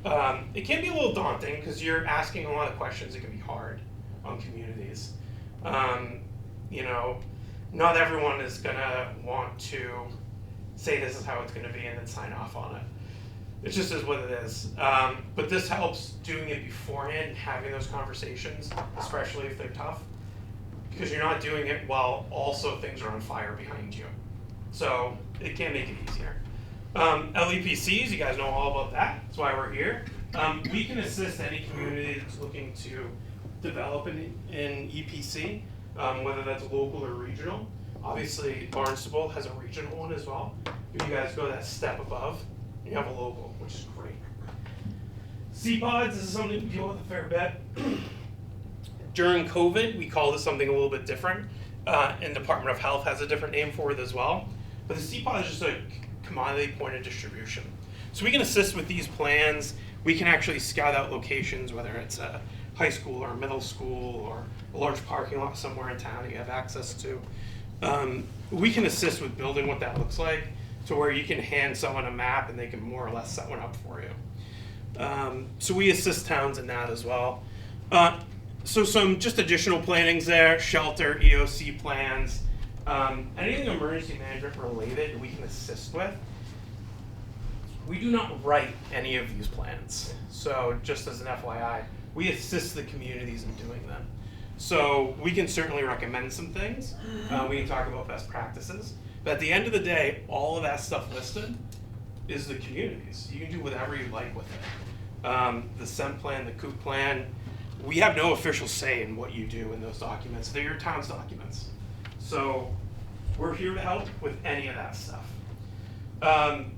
It can be a little daunting because you're asking a lot of questions. It can be hard on communities. Not everyone is gonna want to say this is how it's gonna be and then sign off on it. It just is what it is. But this helps doing it beforehand, having those conversations, especially if they're tough, because you're not doing it while also things are on fire behind you. So it can make it easier. LEPCs, you guys know all about that. That's why we're here. We can assist any community that's looking to develop an EPC, whether that's local or regional. Obviously, Barnstable has a regional one as well. If you guys go that step above, you have a local, which is great. CPODs, this is something we deal with a fair bit. During COVID, we call this something a little bit different, and Department of Health has a different name for it as well. But the CPOD is just a commodity point of distribution. So we can assist with these plans. We can actually scout out locations, whether it's a high school or a middle school or a large parking lot somewhere in town that you have access to. We can assist with building what that looks like to where you can hand someone a map and they can more or less set one up for you. So we assist towns in that as well. So some just additional plannings there, shelter, EOC plans, anything emergency management related we can assist with. We do not write any of these plans. So just as an FYI, we assist the communities in doing them. So we can certainly recommend some things. We can talk about best practices. But at the end of the day, all of that stuff listed is the communities. You can do whatever you like with it. The SEMP plan, the COOP plan, we have no official say in what you do in those documents. They're your town's documents. So we're here to help with any of that stuff. And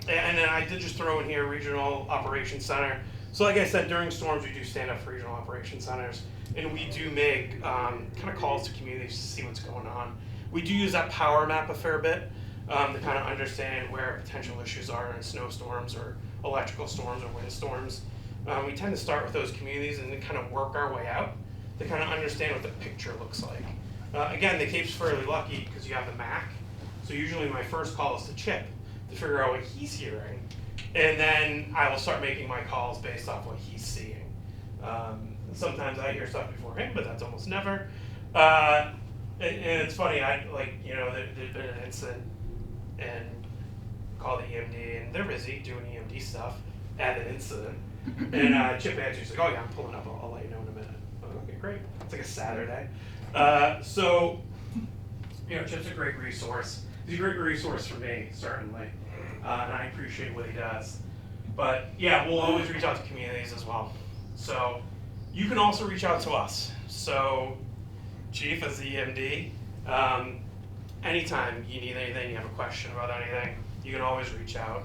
then I did just throw in here Regional Operations Center. So like I said, during storms, we do stand up for Regional Operations Centers. And we do make kind of calls to communities to see what's going on. We do use that power map a fair bit to kind of understand where potential issues are in snowstorms or electrical storms or windstorms. We tend to start with those communities and then kind of work our way out to kind of understand what the picture looks like. Again, the Cape's fairly lucky because you have the Mac. So usually my first call is to Chip to figure out what he's hearing. And then I will start making my calls based off what he's seeing. Sometimes I hear stuff before him, but that's almost never. And it's funny, there's been an incident and call the EMD, and they're busy doing EMD stuff at an incident. And Chip answers, like, oh yeah, I'm pulling up, I'll let you know in a minute. I'm like, okay, great. It's like a Saturday. Chip's a great resource. He's a great resource for me, certainly. And I appreciate what he does. But yeah, we'll always reach out to communities as well. So you can also reach out to us. So Chief, as the EMD, anytime you need anything, you have a question about anything, you can always reach out.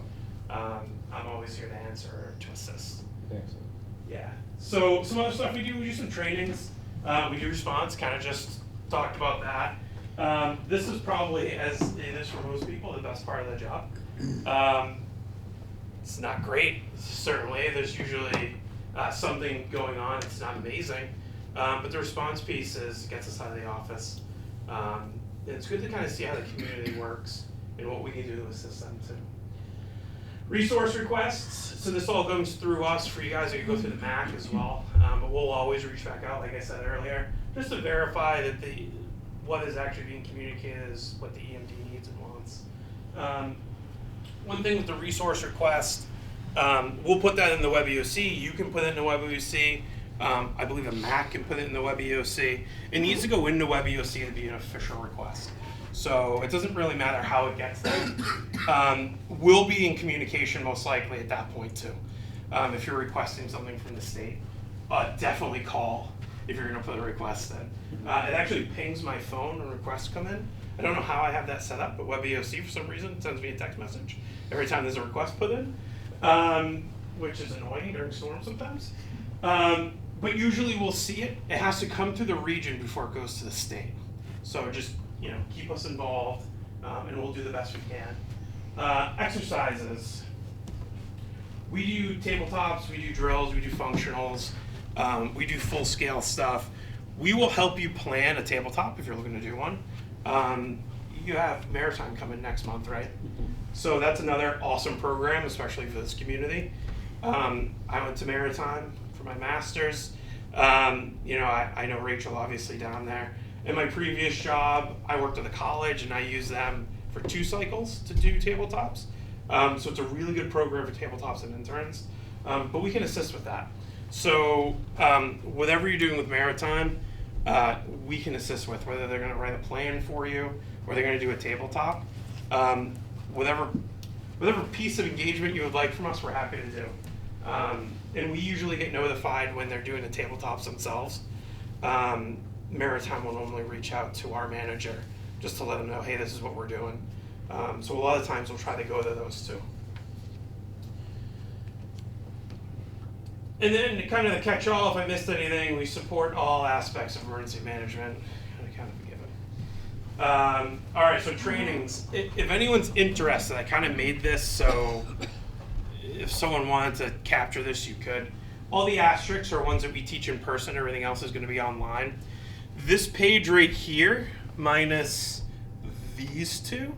I'm always here to answer or to assist.
Excellent.
Yeah. So some other stuff we do some trainings. We do response, kind of just talked about that. This is probably, as it is for most people, the best part of the job. It's not great, certainly. There's usually something going on. It's not amazing. But the response piece gets us out of the office. It's good to kind of see how the community works and what we can do to assist them too. Resource requests. So this all goes through us for you guys. You can go through the MAC as well. But we'll always reach back out, like I said earlier, just to verify that what is actually being communicated is what the EMD needs and wants. One thing with the resource request, we'll put that in the Web EOC. You can put it in the Web EOC. I believe a Mac can put it in the Web EOC. It needs to go into Web EOC to be an official request. So it doesn't really matter how it gets there. We'll be in communication most likely at that point too. If you're requesting something from the state, definitely call if you're going to put a request in. It actually pings my phone when requests come in. I don't know how I have that set up, but Web EOC for some reason sends me a text message every time there's a request put in, which is annoying during storms sometimes. But usually we'll see it. It has to come through the region before it goes to the state. So just keep us involved, and we'll do the best we can. Exercises. We do tabletops, we do drills, we do functionals, we do full-scale stuff. We will help you plan a tabletop if you're looking to do one. You have Maritime coming next month, right? So that's another awesome program, especially for this community. I went to Maritime for my master's. I know Rachel obviously down there. In my previous job, I worked at the college and I used them for 2 cycles to do tabletops. So it's a really good program for tabletops and interns, but we can assist with that. So whatever you're doing with Maritime, we can assist with, whether they're going to write a plan for you or they're going to do a tabletop. Whatever piece of engagement you would like from us, we're happy to do. And we usually get notified when they're doing the tabletops themselves. Maritime will normally reach out to our manager just to let them know, hey, this is what we're doing. So a lot of times we'll try to go to those too. And then kind of the catch-all, if I missed anything, we support all aspects of emergency management. Kind of be given. All right, so trainings. If anyone's interested, I kind of made this so if someone wanted to capture this, you could. All the asterisks are ones that we teach in person. Everything else is going to be online. This page right here, minus these 2,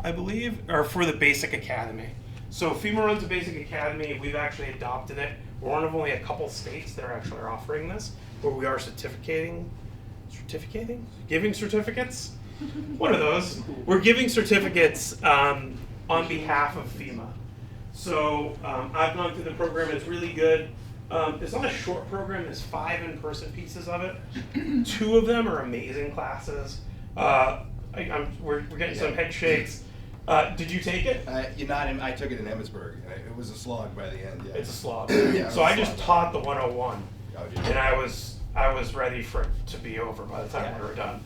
I believe, are for the Basic Academy. So FEMA runs a Basic Academy. We've actually adopted it. We're one of only a couple states that are actually offering this, where we are giving certificates? One of those. We're giving certificates on behalf of FEMA. So I've gone through the program. It's really good. It's not a short program. There's 5 in-person pieces of it. 2 of them are amazing classes. We're getting some head shakes. Did you take it?
I took it in Emmitsburg. It was a slog by the end. Yeah.
It's a slog.
Yeah,
so I just taught the 101,
did you?
and I was ready for it to be over by the time we were done.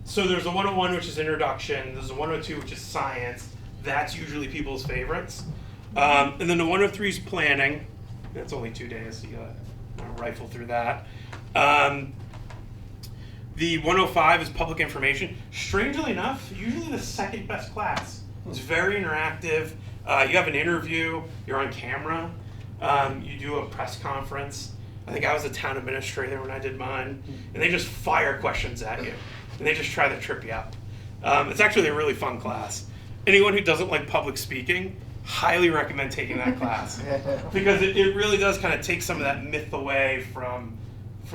So there's a 101, which is introduction. There's a 102, which is science. That's usually people's favorites. And then the 103 is planning. That's only 2 days, so you gotta rifle through that. The 105 is public information. Strangely enough, usually the second best class. It's very interactive. You have an interview, you're on camera, you do a press conference. I think I was a town administrator when I did mine, and they just fire questions at you, and they just try to trip you up. It's actually a really fun class. Anyone who doesn't like public speaking, highly recommend taking that class, because it really does kind of take some of that myth away from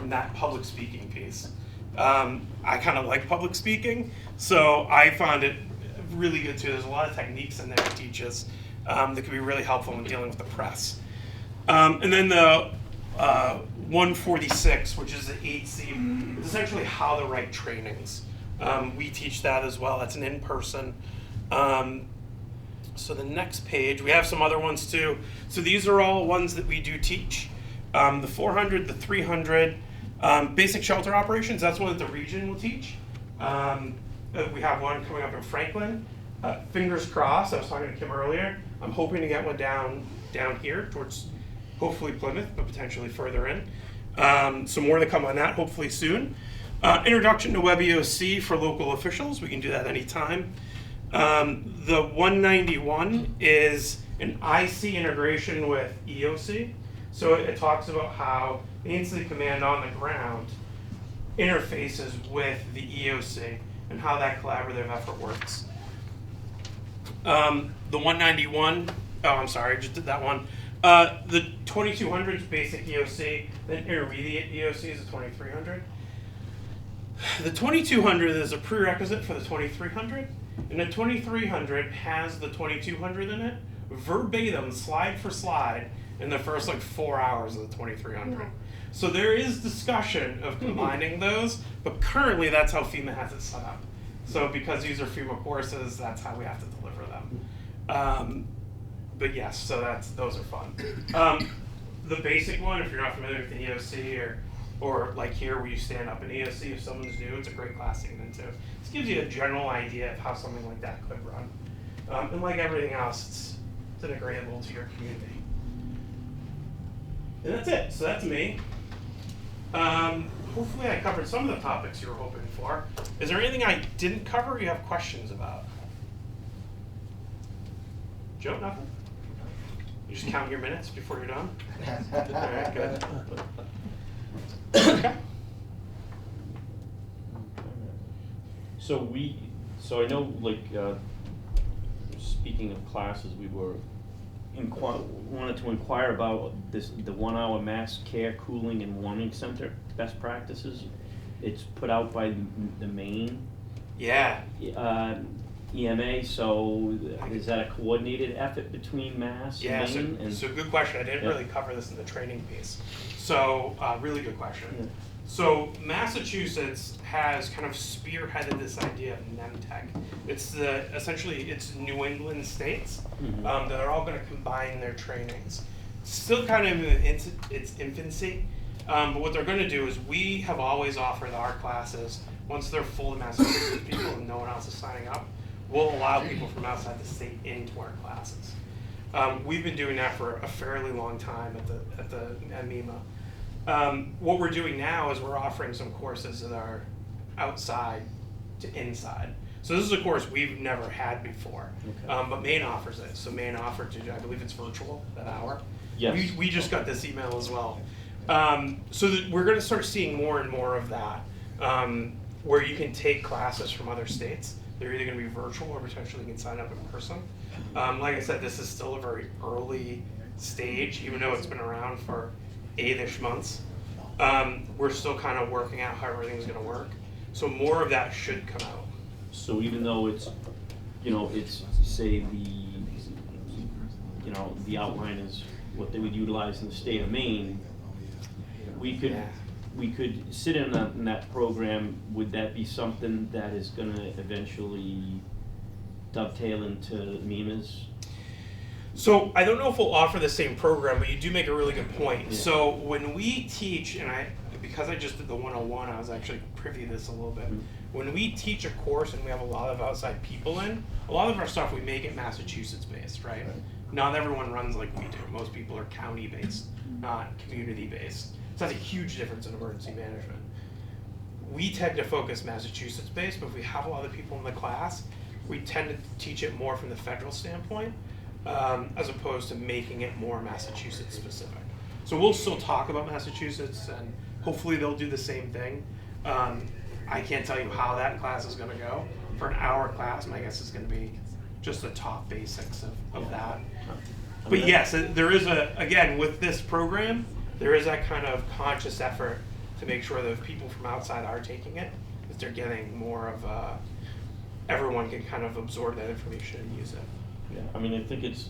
that public speaking piece. I kind of like public speaking, so I found it really good too. There's a lot of techniques in there to teach us that can be really helpful when dealing with the press. And then the 146, which is the 8C, is essentially how to write trainings. We teach that as well. That's an in-person. So the next page, we have some other ones too. So these are all ones that we do teach. The 400, the 300, basic shelter operations, that's one that the region will teach. We have one coming up in Franklin. Fingers crossed, I was talking to Kim earlier. I'm hoping to get one down here towards hopefully Plymouth, but potentially further in. So more to come on that, hopefully soon. Introduction to WebEOC for local officials, we can do that anytime. The 191 is an IC integration with EOC. So it talks about how the incident command on the ground interfaces with the EOC and how that collaborative effort works. The 191, oh, I'm sorry, I just did that one. The 2200 is basic EOC, then intermediate EOC is the 2300. The 2200 is a prerequisite for the 2300, and the 2300 has the 2200 in it, verbatim, slide for slide, in the first like 4 hours of the 2300. So there is discussion of combining those, but currently that's how FEMA has it set up. So because these are FEMA courses, that's how we have to deliver them. But yes, so those are fun. The basic one, if you're not familiar with the EOC or like here where you stand up an EOC, if someone's new, it's a great class to get into. This gives you a general idea of how something like that could run. And like everything else, it's integratable to your community. And that's it, so that's me. Hopefully I covered some of the topics you were hoping for. Is there anything I didn't cover or you have questions about? Joe, nothing? You just count your minutes before you're done? All right, good. Okay.
So I know, like, speaking of classes, we were wanted to inquire about the 1 hour mass care, cooling, and warming center best practices. It's put out by the Maine.
Yeah.
EMA, so is that a coordinated effort between Mass
Yeah,
and Maine?
so good question. I didn't really cover this in the training piece. So really good question.
Yeah.
So Massachusetts has kind of spearheaded this idea of NEMTech. It's essentially it's New England states that are all going to combine their trainings. Still kind of in its infancy, but what they're going to do is we have always offered our classes, once they're full of Massachusetts people and no one else is signing up, we'll allow people from outside the state into our classes. We've been doing that for a fairly long time at MEMA. What we're doing now is we're offering some courses that are outside to inside. So this is a course we've never had before, but Maine offers it. So Maine offered to, I believe it's virtual, that hour.
Yes.
We just got this email as well. So that we're going to start seeing more and more of that, where you can take classes from other states. They're either going to be virtual or potentially you can sign up in person. Like I said, this is still a very early stage, even though it's been around for 8-ish months. We're still kind of working out how everything's going to work. So more of that should come out.
So even though it's, it's say the outline is what they would utilize in the state of Maine, we could sit in that program. Would that be something that is going to eventually dovetail into MEMA's?
So I don't know if we'll offer the same program, but you do make a really good point.
Yeah.
So when we teach, and because I just did the 101, I was actually privy to this a little bit. When we teach a course and we have a lot of outside people in, a lot of our stuff we make it Massachusetts based, right? Not everyone runs like we do. Most people are county based, not community based. So that's a huge difference in emergency management. We tend to focus Massachusetts based, but if we have a lot of people in the class, we tend to teach it more from the federal standpoint, as opposed to making it more Massachusetts specific. So we'll still talk about Massachusetts, and hopefully they'll do the same thing. I can't tell you how that class is going to go. For an hour class, my guess is going to be just the top basics of that. But yes, there is again, with this program, there is that kind of conscious effort to make sure that if people from outside are taking it, that they're getting more of everyone can kind of absorb that information and use it.
Yeah, I mean, I think it's,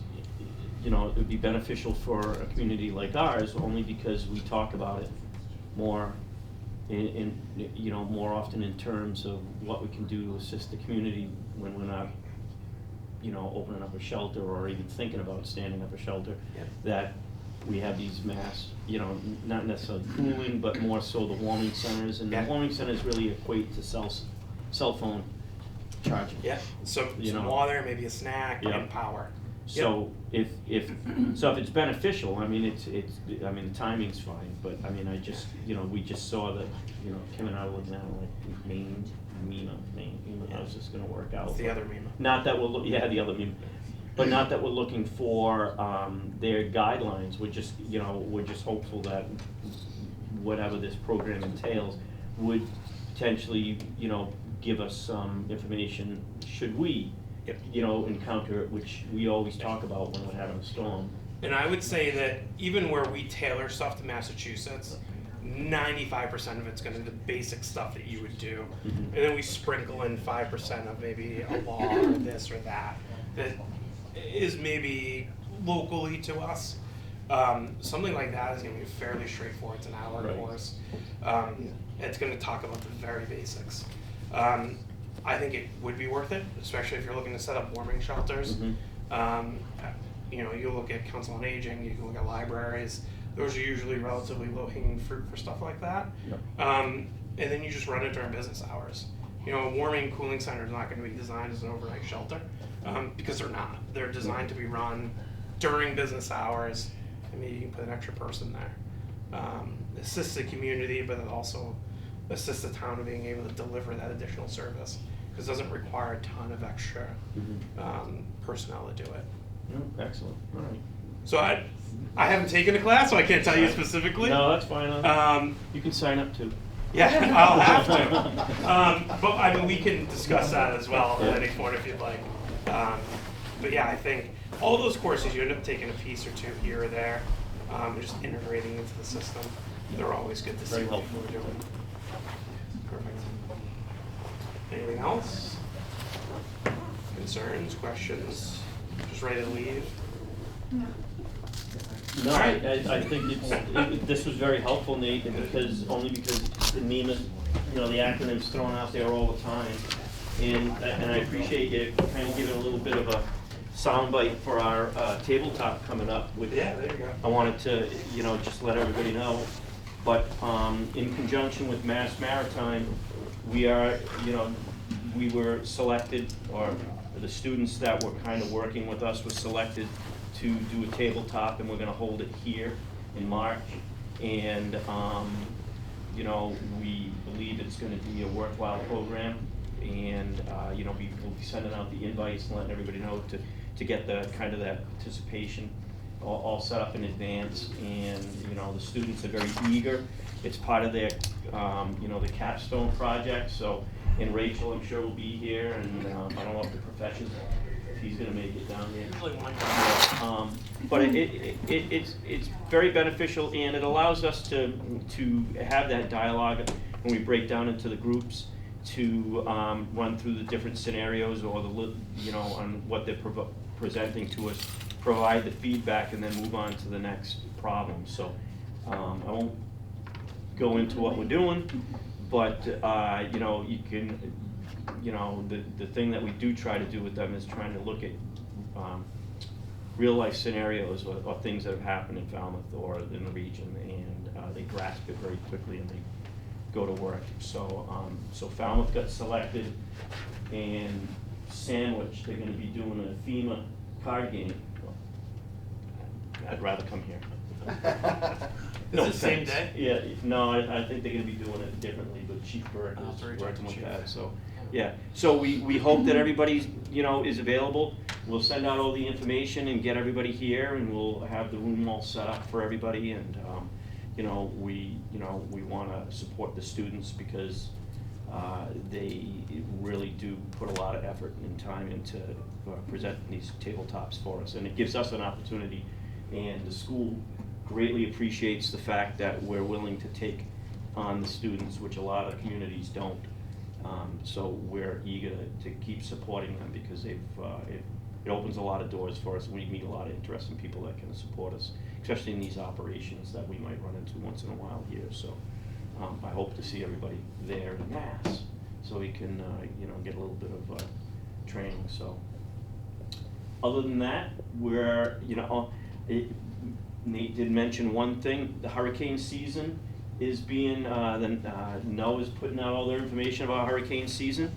it would be beneficial for a community like ours, only because we talk about it more in more often in terms of what we can do to assist the community when we're not, opening up a shelter or even thinking about standing up a shelter.
Yep.
That we have these mass, not necessarily cooling, but more so the warming centers, and
Yeah.
the warming centers really equate to cell phone charging.
Yeah, some water, maybe a snack,
Yep.
and power.
So if it's beneficial, I mean, the timing's fine, but I mean, we just saw that, Kim and I were looking at it like Maine, how's this gonna work out?
It's the other meme.
Not that the other meme, but not that we're looking for, their guidelines, we're just hopeful that whatever this program entails would potentially, give us some information, should we,
Yep.
encounter it, which we always talk about when we're having a storm.
And I would say that even where we tailor stuff to Massachusetts, 95% of it's going to be the basic stuff that you would do.
Mhm.
And then we sprinkle in 5% of maybe a law or this or that is maybe locally to us. Something like that is going to be fairly straightforward. It's an hour
Right.
course. It's going to talk about the very basics. I think it would be worth it, especially if you're looking to set up warming shelters.
Mhm.
You look at Council on Aging, you can look at libraries. Those are usually relatively low-hanging fruit for stuff like that.
Yep.
And then you just run it during business hours. A warming cooling center is not going to be designed as an overnight shelter because they're not. They're designed to be run during business hours, and maybe you can put an extra person there. Assist the community, but it also assist the town in being able to deliver that additional service because it doesn't require a ton of extra personnel to do it.
No, excellent, all right.
So I haven't taken a class, so I can't tell you specifically.
No, that's fine, you can sign up too.
Yeah, I'll have to. But I mean, we can discuss that as well at any point if you'd like. But yeah, I think all those courses you end up taking a piece or two here or there, just integrating into the system. They're always good to see
Very
what people are doing. Perfect. Anything else? Concerns, questions? Just ready to leave?
No, I think this was very helpful, Nate, and because the NEMA, the acronym's thrown out there all the time. And I appreciate you kind of giving a little bit of a soundbite for our tabletop coming up with.
Yeah, there you go.
I wanted to, just let everybody know. But in conjunction with Mass Maritime, we were selected, or the students that were kind of working with us were selected to do a tabletop, and we're gonna hold it here in March. And, we believe it's gonna be a worthwhile program. And, we'll be sending out the invites and letting everybody know to get the kind of that participation all set up in advance. And, the students are very eager. It's part of their, the capstone project. So, and Rachel, I'm sure, will be here, and I don't know if the profession, if he's gonna make it down there.
Usually one.
But it's very beneficial, and it allows us to have that dialogue when we break down into the groups, to run through the different scenarios or on what they're presenting to us, provide the feedback, and then move on to the next problem. So I won't go into what we're doing, but you can, the thing that we do try to do with them is trying to look at real life scenarios or things that have happened in Falmouth or in the region, and they grasp it very quickly and they go to work. So Falmouth got selected, and Sandwich, they're gonna be doing a FEMA card game. I'd rather come here.
Is it the same day?
Yeah, no, I think they're gonna be doing it differently, but Chief Burke
Oh,
is
very
working with
Chief.
that, so Yeah, so we hope that everybody, you know, is available. We'll send out all the information and get everybody here, and we'll have the room all set up for everybody, and, you know, we wanna support the students because, they really do put a lot of effort and time into presenting these tabletops for us, and it gives us an opportunity, and the school greatly appreciates the fact that we're willing to take on the students, which a lot of communities don't. So we're eager to keep supporting them because it opens a lot of doors for us, and we meet a lot of interesting people that can support us, especially in these operations that we might run into once in a while here. So I hope to see everybody there in mass, so we can, you know, get a little bit of training. So other than that, we're, you know, Nate did mention one thing, the hurricane season is being, NOAA's putting out all their information about hurricane season.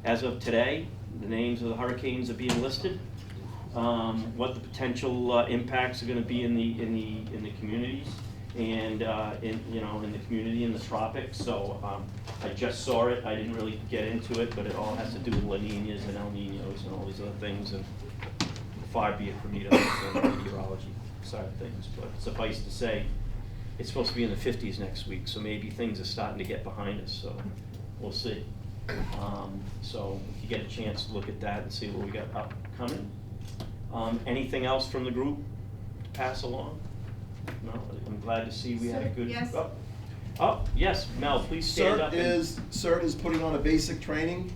As of today, the names of the hurricanes are being listed, what the potential impacts are gonna be in the communities, and in the community in the tropics. So I just saw it, I didn't really get into it, but it all has to do with La Niñas and El Niños and all these other things, and far be it for me to understand the meteorology side of things, but suffice to say, it's supposed to be in the 50s next week, so maybe things are starting to get behind us, so we'll see. So if you get a chance to look at that and see what we got upcoming. Anything else from the group to pass along? No, I'm glad to see we had a good.
Yes.
Oh, yes, Mel, please stand up.
CERT is putting on a basic training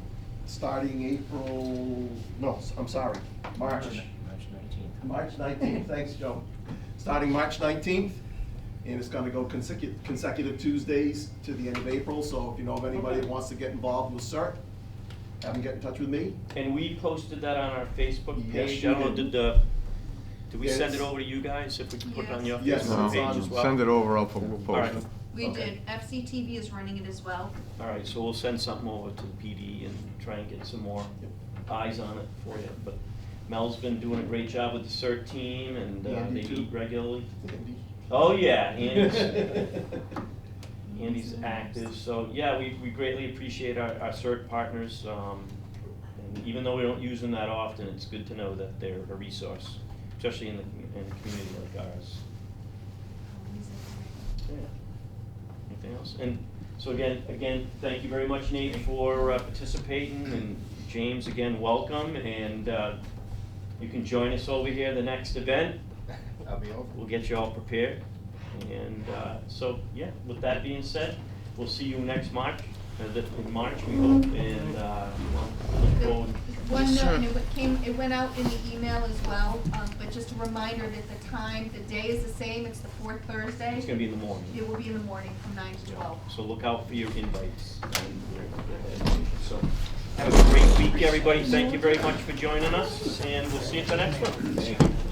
starting March 19th, thanks, Joe. Starting March 19th, and it's gonna go consecutive Tuesdays to the end of April, so if you know of anybody that wants to get involved with CERT, have them get in touch with me.
And we posted that on our Facebook
Yes,
page.
you
I don't know,
did.
did we
Yes.
send it over to you guys, if we can put it on your
Yes,
Facebook
it's
page
on-
as well?
Send it over, I'll post
All right.
it.
We
Okay.
did. FCTV is running it as well.
All right, so we'll send something over to the PD and try and get some more eyes on it for you. But Mel's been doing a great job with the CERT team, and
Andy,
they
too.
meet regularly.
Andy.
Oh, yeah, Andy's active, so yeah, we greatly appreciate our CERT partners. And even though we don't use them that often, it's good to know that they're a resource, especially in a community like ours. Yeah. Anything else? And so again, thank you very much, Nate, for participating, and James, again, welcome, and you can join us over here the next event.
I'll be over.
We'll get you all prepared, and so, yeah, with that being said, we'll see you next March, in March, we hope, and look forward.
One note, and it went out in the email as well, but just a reminder that the day is the same, it's the fourth Thursday.
It's gonna be in the morning.
It will be in the morning from 9 to 12.
So look out for your invites. So, have a great week, everybody. Thank you very much for joining us, and we'll see you at the next one.